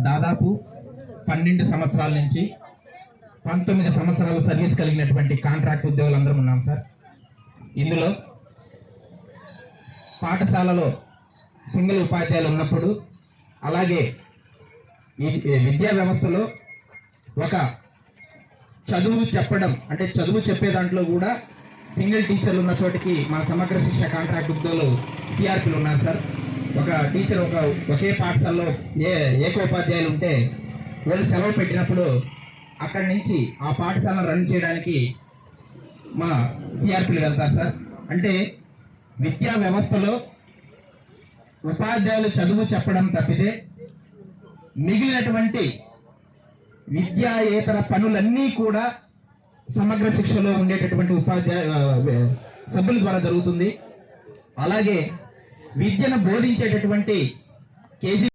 దాదాపు 12 సంవత్సరాల నుంచి 19 సంవత్సరాల సర్వీస్ కలిగినటువంటి కాంట్రాక్ట్ ఉద్యోగులందరం ఉన్నాం సార్. ఇందులో పాఠశాలలో సింగిల్ ఉపాధ్యాయులు ఉన్నప్పుడు, అలాగే ఈ విద్యా వ్యవస్థలో ఒక చదువు చెప్పడం అంటే చదువు చెప్పే దాంట్లో కూడా సింగిల్ టీచర్లు ఉన్న చోటికి మా సమగ్ర శిక్ష కాంట్రాక్ట్ ఉద్యోగులు సిఆర్పీలు ఉన్నారు సార్. ఒక టీచర్ ఒకే పాఠశాలలో ఏకోపాధ్యాయులు ఉంటే వాళ్ళు సెలవు పెట్టినప్పుడు అక్కడి నుంచి ఆ పాఠశాలను రన్ చేయడానికి మా సిఆర్పీలు వెళ్తారు సార్. అంటే విద్యా వ్యవస్థలో ఉపాధ్యాయులు చదువు చెప్పడం తప్పితే మిగిలినటువంటి విద్యాయేతర పనులన్నీ కూడా సమగ్ర శిక్షలో ఉండేటటువంటి ఉపాధ్యాయ సభ్యుల ద్వారా జరుగుతుంది. అలాగే విద్యను బోధించేటటువంటి కేజీ